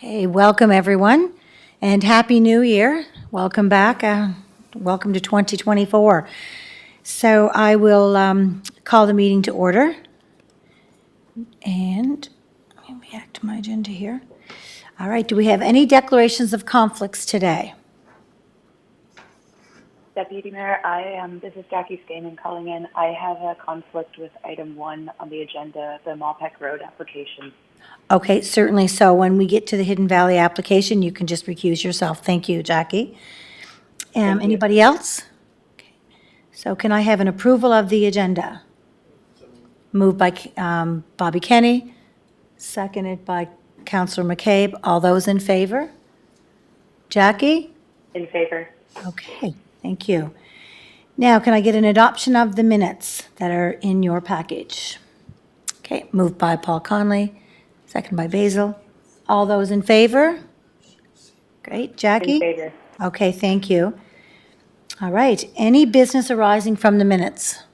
Hey, welcome everyone, and Happy New Year. Welcome back. Welcome to 2024. So I will call the meeting to order. And let me back to my agenda here. All right, do we have any declarations of conflicts today? Deputy Mayor, this is Jackie Stamen calling in. I have a conflict with item 1 on the agenda, the Malpeck Road application. Okay, certainly. So when we get to the Hidden Valley application, you can just recuse yourself. Thank you, Jackie. Thank you. Anybody else? Okay. So can I have an approval of the agenda? Moved by Bobby Kenny, seconded by Councillor McCabe. All those in favor? Jackie? In favor. Okay, thank you. Now, can I get an adoption of the minutes that are in your package? Okay, moved by Paul Conley, seconded by Basil. All those in favor? Great, Jackie? In favor. Okay, thank you. All right, any business arising from the minutes?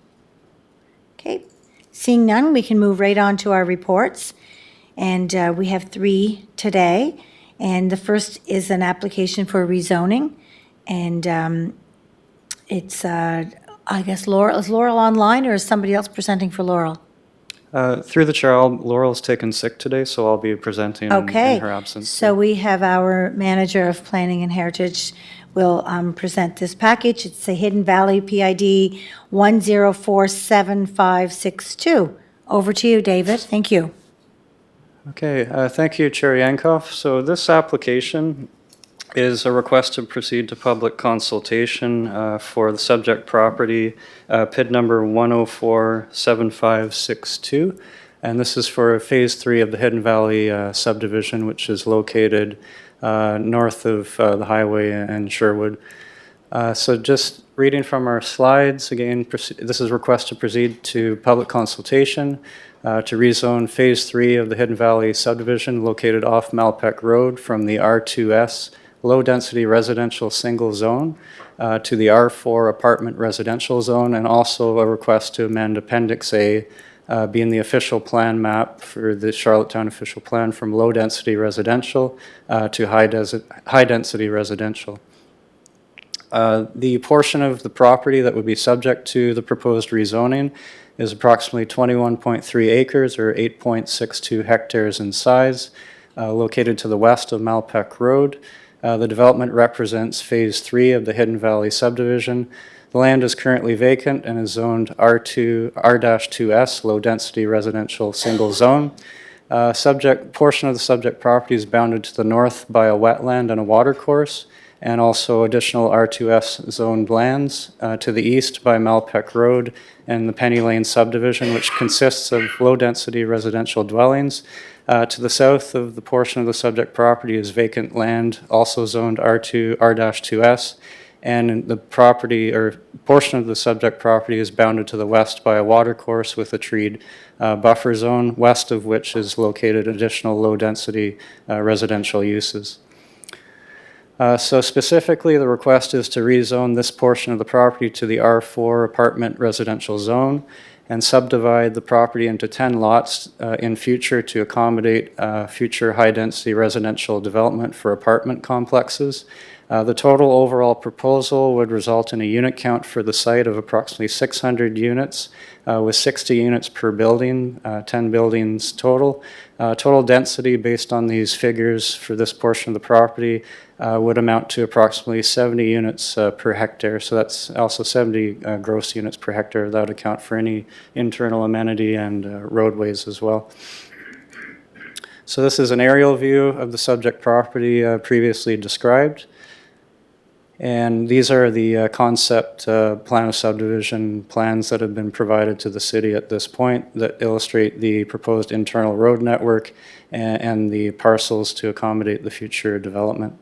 Okay, seeing none, we can move right on to our reports. And we have 3 today. And the first is an application for rezoning. And it's, I guess, Laurel. Is Laurel online or is somebody else presenting for Laurel? Through the chair, Laurel's taken sick today, so I'll be presenting Okay. in her absence. So we have our manager of planning and heritage will present this package. It's the Hidden Valley PID 1047562. Over to you, David. Thank you. Okay, thank you, Chair Yankoff. So this application is a request to proceed to public consultation for the subject property, PID number 1047562. And this is for Phase 3 of the Hidden Valley subdivision, which is located north of the highway in Sherwood. So just reading from our slides, again, this is a request to proceed to public consultation to rezone Phase 3 of the Hidden Valley subdivision located off Malpeck Road from the R2S low-density residential single zone to the R4 apartment residential zone, and also a request to amend Appendix A, being the official plan map for the Charlottetown official plan from low-density residential to high-density residential. The portion of the property that would be subject to the proposed rezoning is approximately 21.3 acres or 8.62 hectares in size, located to the west of Malpeck Road. The development represents Phase 3 of the Hidden Valley subdivision. The land is currently vacant and is zoned R2S, low-density residential single zone. Portion of the subject property is bounded to the north by a wetland and a watercourse, and also additional R2S zoned lands to the east by Malpeck Road and the Penny Lane subdivision, which consists of low-density residential dwellings. To the south of the portion of the subject property is vacant land, also zoned R2S, and the property or portion of the subject property is bounded to the west by a watercourse with a treed buffer zone, west of which is located additional low-density residential uses. So specifically, the request is to rezone this portion of the property to the R4 apartment residential zone and subdivide the property into 10 lots in future to accommodate future high-density residential development for apartment complexes. The total overall proposal would result in a unit count for the site of approximately 600 units with 60 units per building, 10 buildings total. Total density based on these figures for this portion of the property would amount to approximately 70 units per hectare. So that's also 70 gross units per hectare. That would account for any internal amenity and roadways as well. So this is an aerial view of the subject property previously described. And these are the concept plan of subdivision plans that have been provided to the city at this point that illustrate the proposed internal road network and the parcels to accommodate the future development.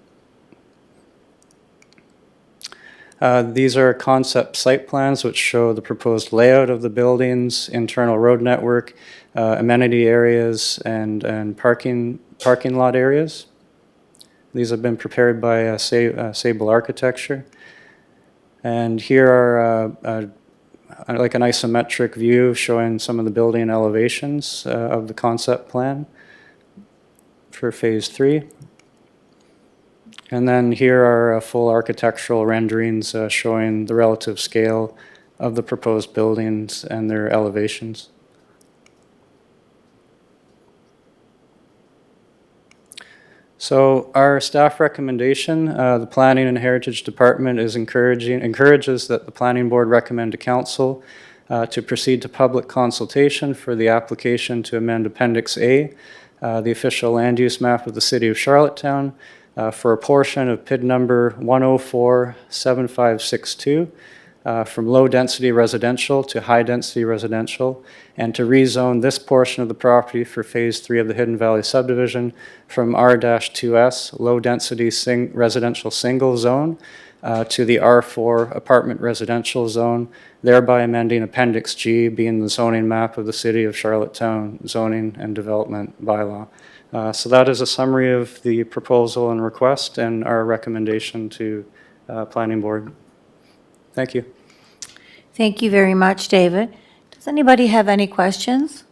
These are concept site plans which show the proposed layout of the buildings, internal road network, amenity areas, and parking lot areas. These have been prepared by Sable Architecture. And here are like an isometric view showing some of the building elevations of the concept plan for Phase 3. And then here are full architectural renderings showing the relative scale of the proposed buildings and their elevations. So our staff recommendation, the Planning and Heritage Department encourages that the Planning Board recommend to Council to proceed to public consultation for the application to amend Appendix A, the official land use map of the City of Charlottetown, for a portion of PID number 1047562 from low-density residential to high-density residential, and to rezone this portion of the property for Phase 3 of the Hidden Valley subdivision from R-2S, low-density residential single zone, to the R4 apartment residential zone, thereby amending Appendix G, being the zoning map of the City of Charlottetown zoning and development bylaw. So that is a summary of the proposal and request and our recommendation to Planning Board. Thank you. Thank you very much, David. Does anybody have any questions?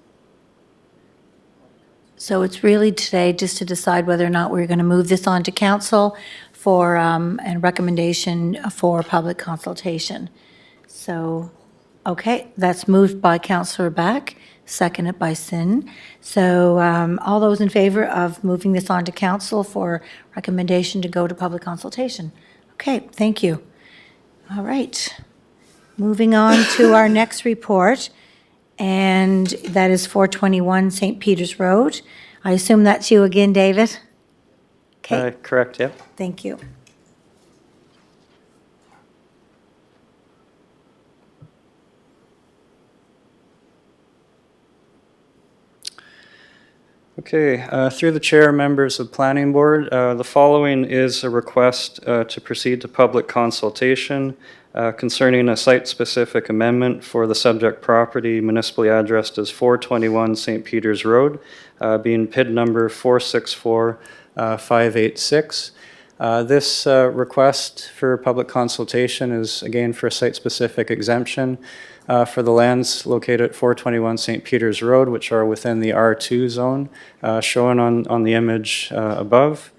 So it's really today just to decide whether or not we're going to move this on to council for, and recommendation for public consultation. So, okay, that's moved by Councillor Back, seconded by Sin. So all those in favor of moving this on to council for recommendation to go to public consultation? Okay, thank you. All right. Moving on to our next report, and that is 421 St. Peter's Road. I assume that's you again, David? Okay, Correct, yeah. thank you. Okay, through the chair, members of Planning Board, the following is a request to proceed to public consultation concerning a site-specific amendment for the subject property municipally addressed as 421 St. Peter's Road, being PID number 464586. This request for public consultation is again for a site-specific exemption for the lands located at 421 St. Peter's Road, which are within the R2 zone, shown on the image above,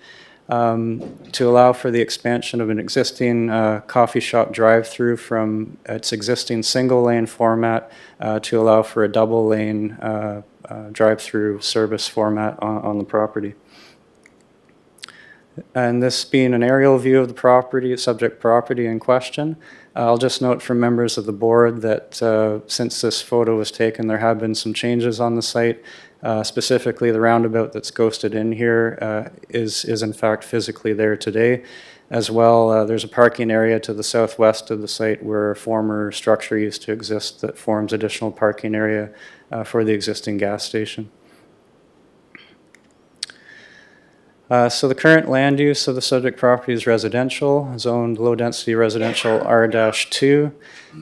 to allow for the expansion of an existing coffee shop drive-through from its existing single-lane format to allow for a double-lane drive-through service format on the property. And this being an aerial view of the property, subject property in question, I'll just note for members of the board that since this photo was taken, there have been some changes on the site. Specifically, the roundabout that's ghosted in here is in fact physically there today. As well, there's a parking area to the southwest of the site where a former structure used to exist that forms additional parking area for the existing gas station. So the current land use of the subject property is residential, zoned low-density residential R-2.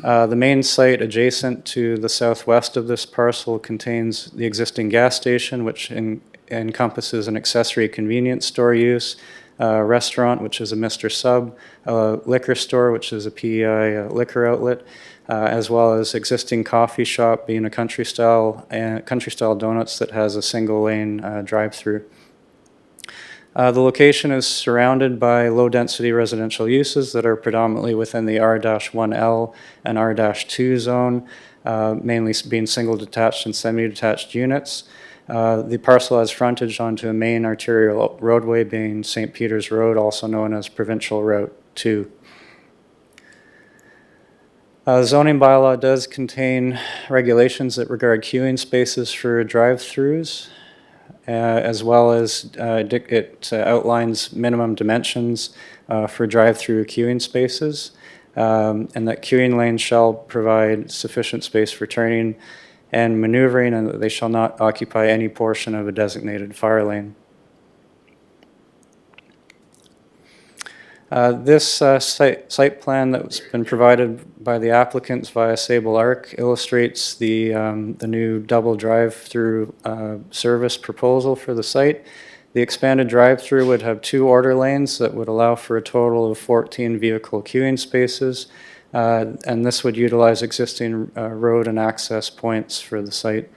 The main site adjacent to the southwest of this parcel contains the existing gas station, which encompasses an accessory convenience store use, a restaurant, which is a Mr. Sub, a liquor store, which is a PEI liquor outlet, as well as existing coffee shop being a country style donuts that has a single lane drive-through. The location is surrounded by low-density residential uses that are predominantly within the R-1L and R-2 zone, mainly being single detached and semi-detached units. The parcel has frontage onto a main arterial roadway being St. Peter's Road, also known as Provincial Route 2. The zoning bylaw does contain regulations that regard queuing spaces for drive-throughs. As well as it outlines minimum dimensions for drive-through queuing spaces, and that queuing lanes shall provide sufficient space for turning and maneuvering, and that they shall not occupy any portion of a designated fire lane. This site plan that's been provided by the applicants via Sable Arc illustrates the new double drive-through service proposal for the site. The expanded drive-through would have 2 order lanes that would allow for a total of 14 vehicle queuing spaces, and this would utilize existing road and access points for the site.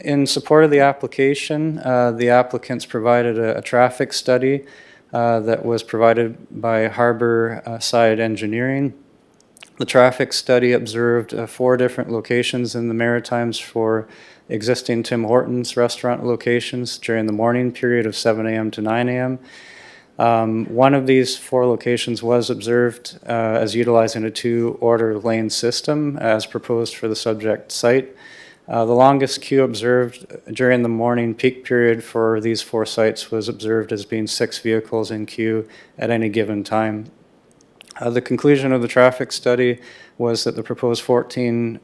in support of the application, the applicants provided a traffic study that was provided by Harbor Side Engineering. The traffic study observed 4 different locations in the Maritimes for existing Tim Hortons restaurant locations during the morning period of 7 a.m. to 9 a.m. One of these 4 locations was observed as utilizing a 2-order lane system as proposed for the subject site. The longest queue observed during the morning peak period for these 4 sites was observed as being 6 vehicles in queue at any given time. The conclusion of the traffic study was that the proposed 14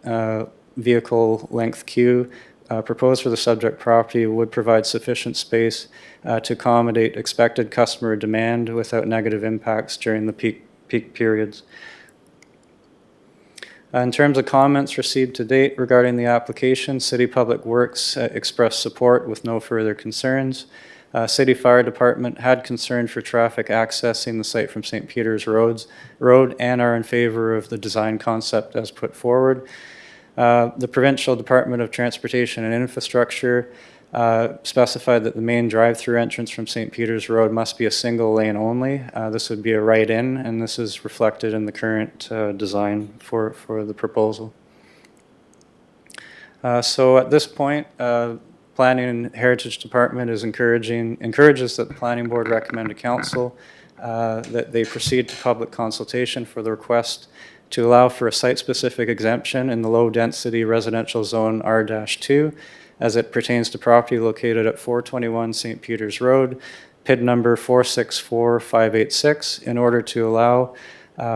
vehicle length queue proposed for the subject property would provide sufficient space to accommodate expected customer demand without negative impacts during the peak periods. In terms of comments received to date regarding the application, City Public Works expressed support with no further concerns. City Fire Department had concern for traffic accessing the site from St. Peter's Road and are in favor of the design concept as put forward. The Provincial Department of Transportation and Infrastructure specified that the main drive-through entrance from St. Peter's Road must be a single lane only. This would be a right-in, and this is reflected in the current design for the proposal. So at this point, Planning and Heritage Department encourages that the Planning Board recommend to Council that they proceed to public consultation for the request to allow for a site-specific exemption in the low-density residential zone R-2 as it pertains to property located at 421 St. Peter's Road, PID number 464586, in order to allow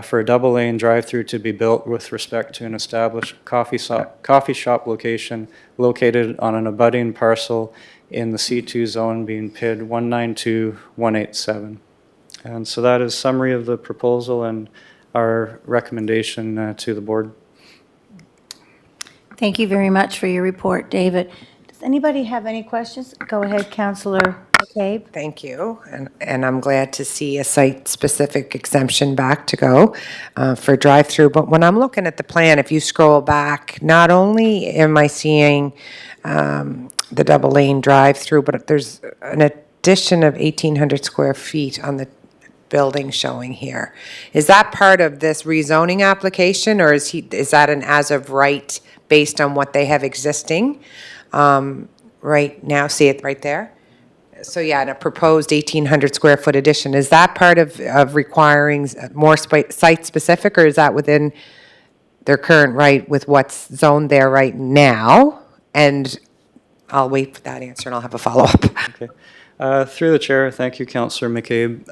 for a double-lane drive-through to be built with respect to an established coffee shop location located on an abutting parcel in the C2 zone being PID 192187. And so that is summary of the proposal and our recommendation to the board. Thank you very much for your report, David. Does anybody have any questions? Go ahead, Councillor McCabe. Thank you, and I'm glad to see a site-specific exemption back to go for drive-through. But when I'm looking at the plan, if you scroll back, not only am I seeing the double-lane drive-through, but there's an addition of 1,800 square feet on the building showing here. Is that part of this rezoning application, or is that an as-of-right based on what they have existing right now? See it right there? So yeah, and a proposed 1,800 square foot addition, is that part of requiring more site-specific, or is that within their current right with what's zoned there right now? And I'll wait for that answer and I'll have a follow-up. Okay. Through the chair, thank you, Councillor McCabe.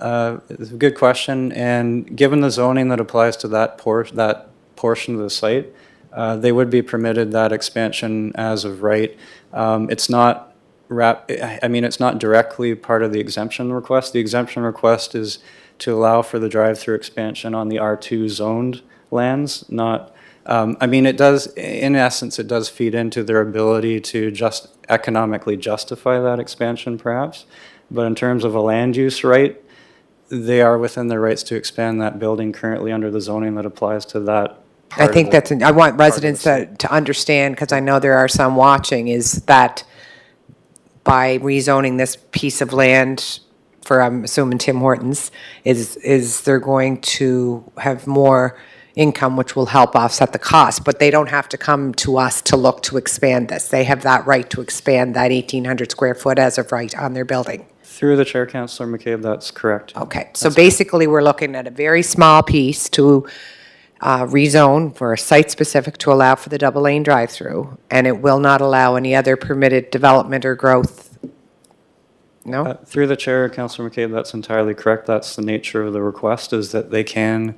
It's a good question, and given the zoning that applies to that portion of the site, they would be permitted that expansion as of right. It's not it's not directly part of the exemption request. The exemption request is to allow for the drive-through expansion on the R2 zoned lands, not, it does, in essence, it does feed into their ability to just economically justify that expansion perhaps. But in terms of a land use right, they are within their rights to expand that building currently under the zoning that applies to that. I think I want residents to understand, because I know there are some watching, is that by rezoning this piece of land for, I'm assuming, Tim Hortons, is they're going to have more income, which will help offset the cost, but they don't have to come to us to look to expand this. They have that right to expand that 1,800 square foot as of right on their building. Through the chair, Councillor McCabe, that's correct. Okay, so basically we're looking at a very small piece to rezone for a site-specific to allow for the double-lane drive-through, and it will not allow any other permitted development or growth. No? Through the chair, Councillor McCabe, that's entirely correct. That's the nature of the request, is that they can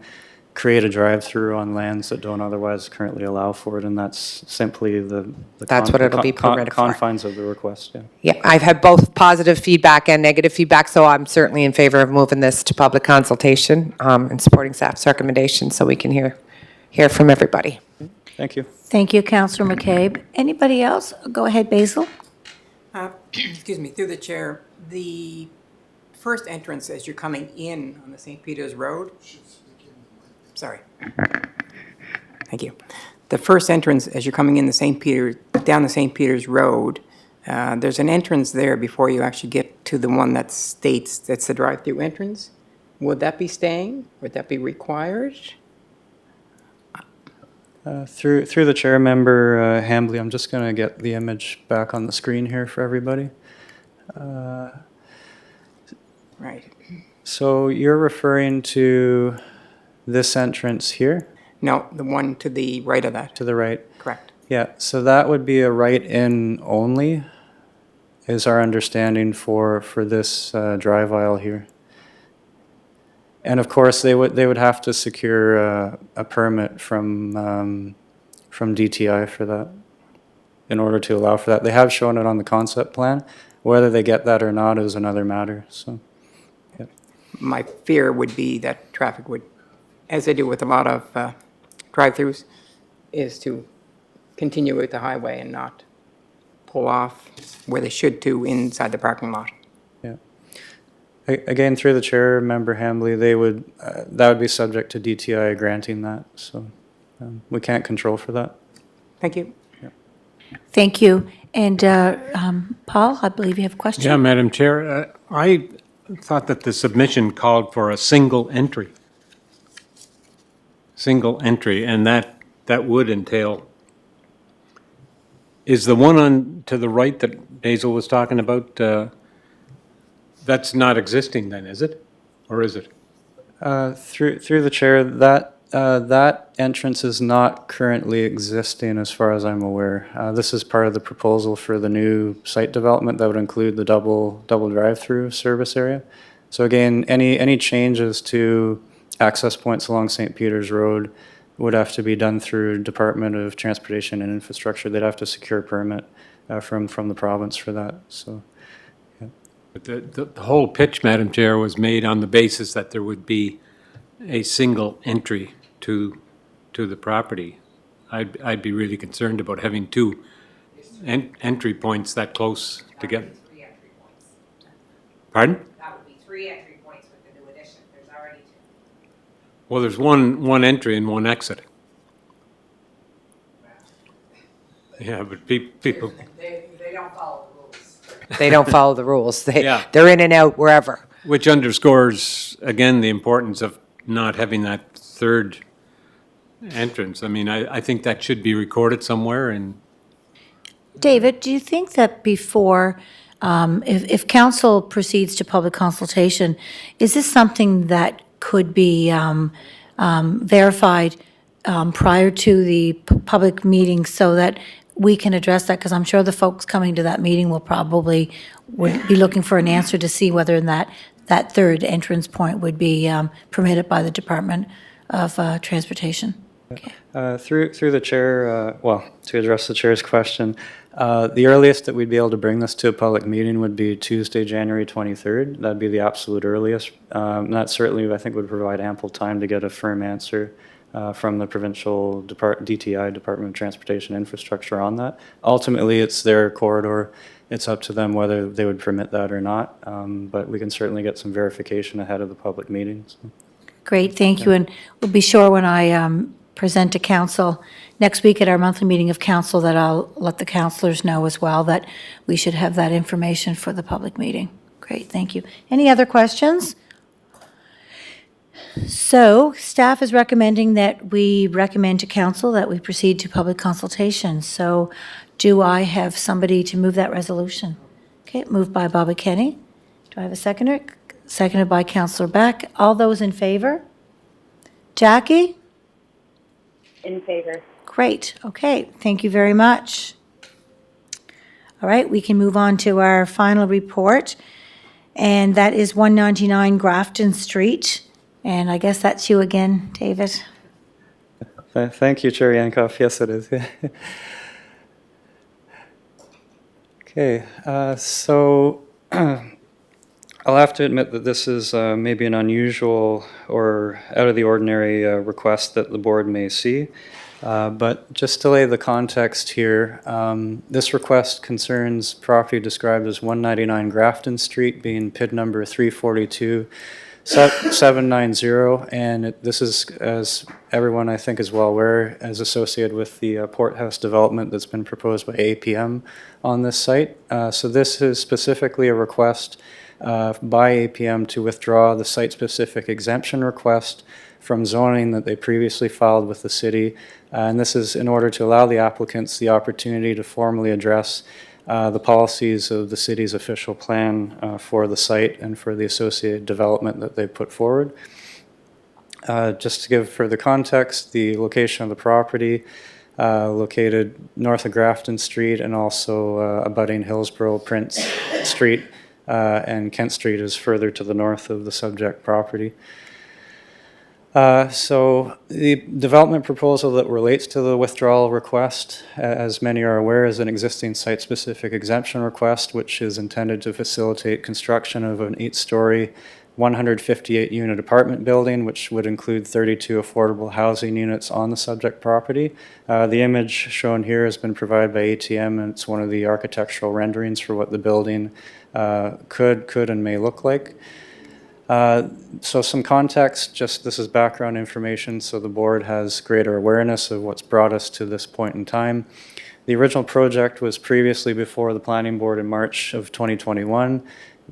create a drive-through on lands that don't otherwise currently allow for it, and that's simply the That's what it'll be permitted for. confines of the request, yeah. Yeah, I've had both positive feedback and negative feedback, so I'm certainly in favor of moving this to public consultation and supporting staff's recommendations so we can hear from everybody. Thank you. Thank you, Councillor McCabe. Anybody else? Go ahead, Basil. Excuse me, through the chair, the first entrance as you're coming in on the St. Peter's Road. Sorry. Thank you. The first entrance as you're coming in down the St. Peter's Road, There's an entrance there before you actually get to the one that states that's the drive-through entrance. Would that be staying? Would that be required? Through the chair, Member Hambley, I'm just going to get the image back on the screen here for everybody. Right. So you're referring to this entrance here, No, the one to the right of that. to the right? Correct. Yeah, so that would be a right-in only, is our understanding for this drive aisle here. And of course, they would have to secure a permit from DTI for that, in order to allow for that. They have shown it on the concept plan. Whether they get that or not is another matter, so. My fear would be that traffic would, as they do with a lot of drive-throughs, is to continue with the highway and not pull off where they should to inside the parking lot. Yeah. Again, through the chair, Member Hambley, they would, that would be subject to DTI granting that, so we can't control for that. Thank you. Thank you. And Paul, I believe you have a question? Yeah, Madam Chair, I thought that the submission called for a single entry. Single entry, and that would entail, is the one on to the right that Hazel was talking about, that's not existing then, is it? Or is it? Through the chair, that entrance is not currently existing as far as I'm aware. This is part of the proposal for the new site development that would include the double drive-through service area. So again, any changes to access points along St. Peter's Road would have to be done through Department of Transportation and Infrastructure. They'd have to secure a permit from the province for that, so. But the whole pitch, Madam Chair, was made on the basis that there would be a single entry to the property. I'd be really concerned about having two entry points that close together. Three entry points. Pardon? That would be 3 entry points with the new addition. There's already 2. Well, there's one entry and one exit. Yeah, but people, They don't follow the rules. They don't follow the rules. Yeah. They're in and out wherever. which underscores, again, the importance of not having that third entrance. I mean, I think that should be recorded somewhere, and David, do you think that before, if council proceeds to public consultation, is this something that could be verified prior to the public meeting so that we can address that? Because I'm sure the folks coming to that meeting would be looking for an answer to see whether that third entrance point would be permitted by the Department of Transportation. Okay. Through the chair, well, to address the chair's question, the earliest that we'd be able to bring this to a public meeting would be Tuesday, January 23rd. That'd be the absolute earliest. That certainly, I think, would provide ample time to get a firm answer from the provincial DTI, Department of Transportation Infrastructure, on that. Ultimately, it's their corridor. It's up to them whether they would permit that or not, but we can certainly get some verification ahead of the public meeting. So. Great, thank you. And we'll be sure when I present to council next week at our monthly meeting of council that I'll let the councilors know as well that we should have that information for the public meeting. Great, thank you. Any other questions? So staff is recommending that we recommend to council that we proceed to public consultation. So do I have somebody to move that resolution? Okay, moved by Bobby Kenny. Do I have a seconder? Seconded by Councillor Beck. All those in favor? Jackie? In favor. Great, okay, thank you very much. All right, we can move on to our final report, and that is 199 Grafton Street. And I guess that's you again, David. Thank you, Chair Yankoff. Yes, it is. Okay, so I'll have to admit that this is maybe an unusual or out of the ordinary request that the board may see. But just to lay the context here, this request concerns property described as 199 Grafton Street, being PID number 342 790, and this is, as everyone I think is well aware, is associated with the Port House development that's been proposed by APM on this site. So this is specifically a request by APM to withdraw the site-specific exemption request from zoning that they previously filed with the city. And this is in order to allow the applicants the opportunity to formally address the policies of the city's official plan for the site and for the associated development that they put forward. Just to give further context, the location of the property located north of Grafton Street and also abutting Hillsborough, Prince Street, and Kent Street is further to the north of the subject property. So the development proposal that relates to the withdrawal request, as many are aware, is an existing site-specific exemption request, which is intended to facilitate construction of an 8-story, 158-unit apartment building, which would include 32 affordable housing units on the subject property. The image shown here has been provided by ATM, and it's one of the architectural renderings for what the building could and may look like. So some context, just this is background information so the board has greater awareness of what's brought us to this point in time. The original project was previously before the planning board in March of 2021,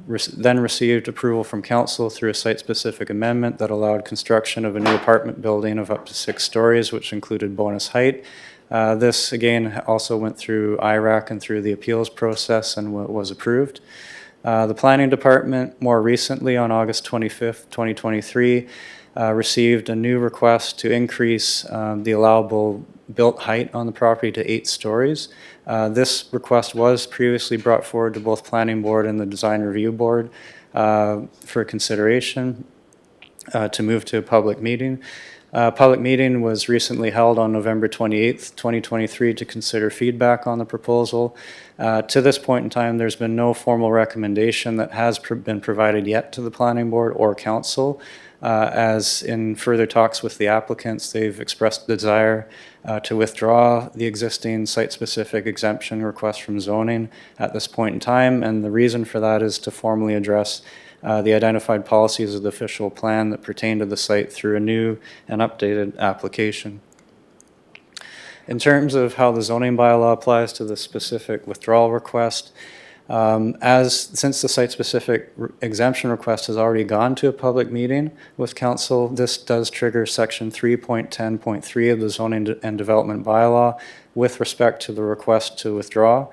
then received approval from council through a site-specific amendment that allowed construction of a new apartment building of up to 6 stories, which included bonus height. This again also went through IRAC and through the appeals process and was approved. The planning department more recently on August 25th, 2023, received a new request to increase the allowable built height on the property to 8 stories. This request was previously brought forward to both planning board and the design review board for consideration to move to a public meeting. Public meeting was recently held on November 28th, 2023 to consider feedback on the proposal. To this point in time, there's been no formal recommendation that has been provided yet to the planning board or council. As in further talks with the applicants, they've expressed the desire to withdraw the existing site-specific exemption request from zoning at this point in time, and the reason for that is to formally address the identified policies of the official plan that pertain to the site through a new and updated application. In terms of how the zoning bylaw applies to the specific withdrawal request, since the site-specific exemption request has already gone to a public meeting with council, this does trigger section 3.10.3 of the zoning and development bylaw with respect to the request to withdraw.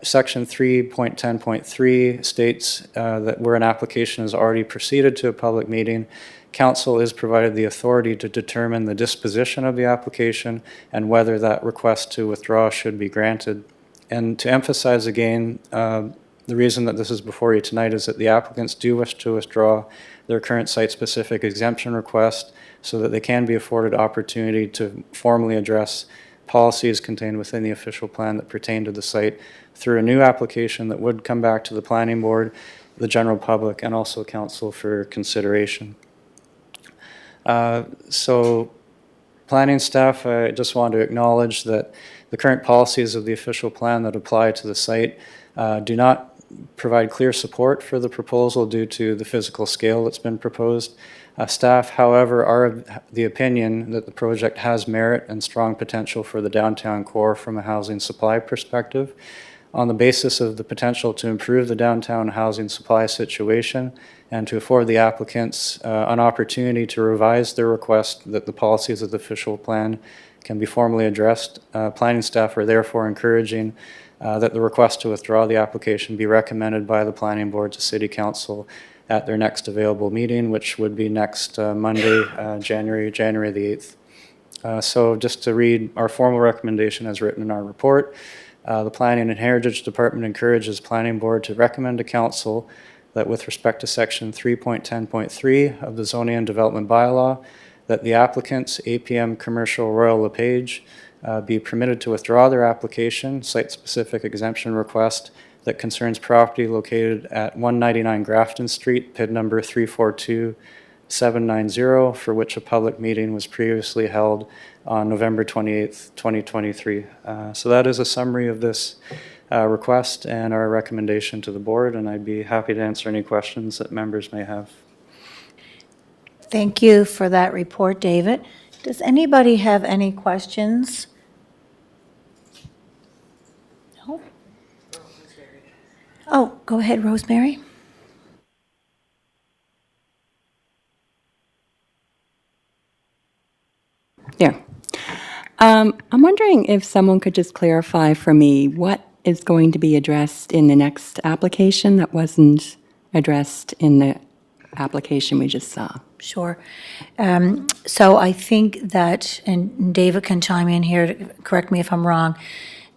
Section 3.10.3 states that where an application has already proceeded to a public meeting, council is provided the authority to determine the disposition of the application and whether that request to withdraw should be granted. And to emphasize again, the reason that this is before you tonight is that the applicants do wish to withdraw their current site-specific exemption request so that they can be afforded opportunity to formally address policies contained within the official plan that pertain to the site through a new application that would come back to the planning board, the general public, and also council for consideration. So planning staff, I just want to acknowledge that the current policies of the official plan that apply to the site do not provide clear support for the proposal due to the physical scale that's been proposed. Staff, however, are of the opinion that the project has merit and strong potential for the downtown core from a housing supply perspective. On the basis of the potential to improve the downtown housing supply situation and to afford the applicants an opportunity to revise their request that the policies of the official plan can be formally addressed, planning staff are therefore encouraging that the request to withdraw the application be recommended by the planning board to city council at their next available meeting, which would be next Monday, January the 8th. So just to read our formal recommendation as written in our report, the Planning and Heritage Department encourages Planning Board to recommend to Council that with respect to Section 3.10.3 of the Zoning and Development Bylaw, that the applicants, APM Commercial Royal LePage, be permitted to withdraw their application, site-specific exemption request that concerns property located at 199 Grafton Street, PID number 342790, for which a public meeting was previously held on November 28th, 2023. So that is a summary of this request and our recommendation to the board, and I'd be happy to answer any questions that members may have. Thank you for that report, David. Does anybody have any questions? No? Oh, go ahead, Rosemary. Yeah. I'm wondering if someone could just clarify for me what is going to be addressed in the next application that wasn't addressed in the application we just saw. Sure. So I think that, and David can chime in here, to correct me if I'm wrong,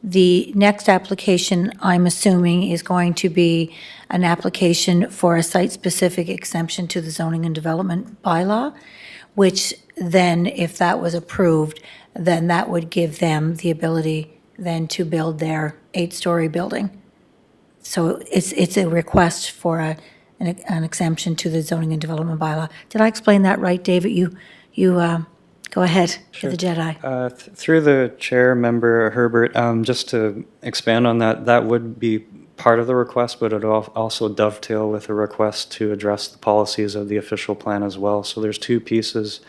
the next application, I'm assuming, is going to be an application for a site-specific exemption to the zoning and development bylaw, which then, if that was approved, then that would give them the ability then to build their 8-story building. So it's a request for an exemption to the zoning and development bylaw. Did I explain that right, David? You go ahead, you're the Jedi. Through the chair, Member Herbert, just to expand on that, that would be part of the request, but it also dovetail with a request to address the policies of the official plan as well. So there's two pieces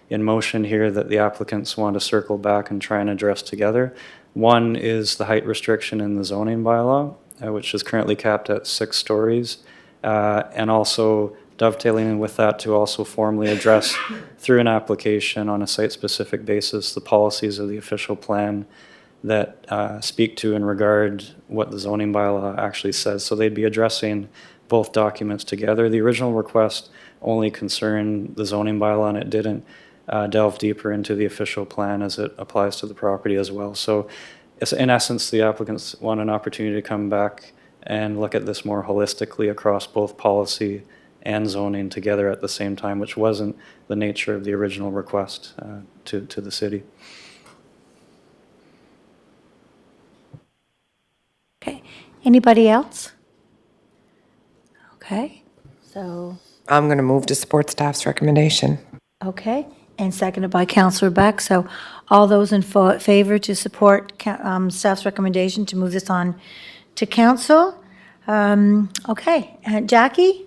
in motion here that the applicants want to circle back and try and address together. One is the height restriction in the zoning bylaw, which is currently capped at 6 stories, and also dovetailing in with that to also formally address through an application on a site-specific basis the policies of the official plan that speak to and regard what the zoning bylaw actually says. So they'd be addressing both documents together. The original request only concerned the zoning bylaw, and it didn't delve deeper into the official plan as it applies to the property as well. So in essence, the applicants want an opportunity to come back and look at this more holistically across both policy and zoning together at the same time, which wasn't the nature of the original request to the city. Okay, anybody else? Okay, so, I'm going to move to support staff's recommendation. okay, and seconded by Councillor Beck. So all those in favor to support staff's recommendation to move this on to council? Okay, Jackie?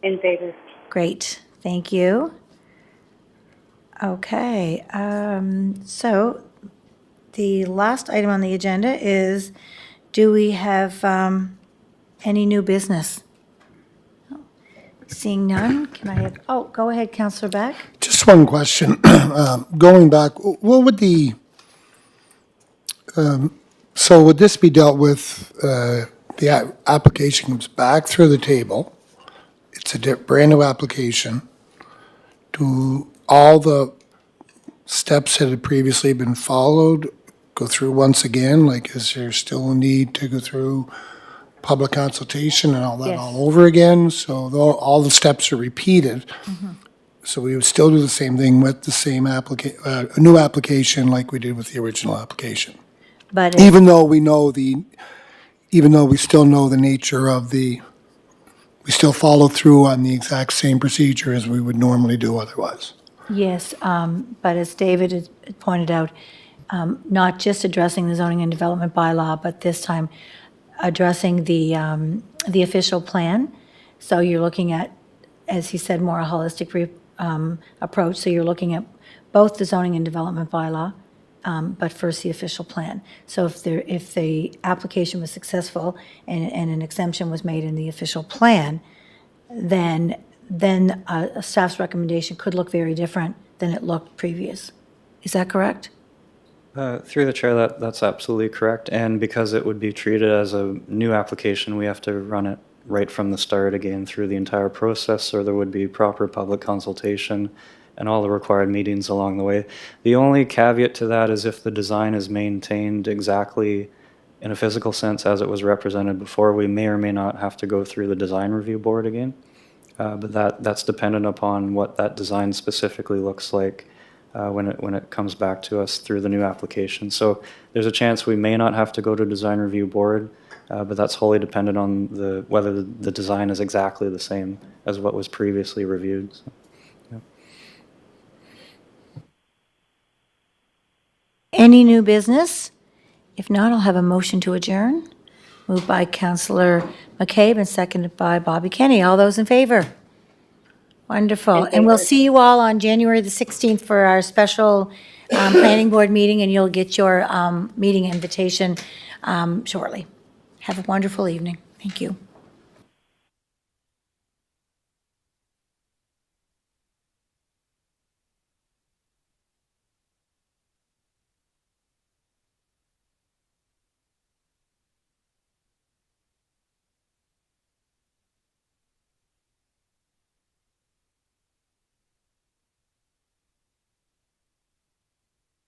In favor. Great, thank you. Okay, so the last item on the agenda is, do we have any new business? Seeing none, can I have, oh, go ahead, Councillor Beck. Just one question. Going back, what would so would this be dealt with, the application comes back through the table, it's a brand new application, do all the steps that had previously been followed go through once again? Like, is there still a need to go through public consultation and all that Yes. all over again? So all the steps are repeated. So we would still do the same thing with the same a new application like we did with the original application. But Even though we still know the nature of we still follow through on the exact same procedure as we would normally do otherwise. yes, but as David has pointed out, not just addressing the zoning and development bylaw, but this time addressing the official plan. So you're looking at, as he said, more a holistic approach. So you're looking at both the zoning and development bylaw, but first the official plan. So if the application was successful and an exemption was made in the official plan, then a staff's recommendation could look very different than it looked previous. Is that correct? Through the chair, that's absolutely correct. And because it would be treated as a new application, we have to run it right from the start again through the entire process, so there would be proper public consultation and all the required meetings along the way. The only caveat to that is if the design is maintained exactly in a physical sense as it was represented before, we may or may not have to go through the design review board again. But that's dependent upon what that design specifically looks like when it comes back to us through the new application. So there's a chance we may not have to go to design review board, but that's wholly dependent on whether the design is exactly the same as what was previously reviewed. So, yeah. Any new business? If not, I'll have a motion to adjourn. Moved by Councillor McCabe and seconded by Bobby Kenny. All those in favor? Wonderful. And And we'll thank you. see you all on January the 16th for our special planning board meeting, and you'll get your meeting invitation shortly. Have a wonderful evening. Thank you.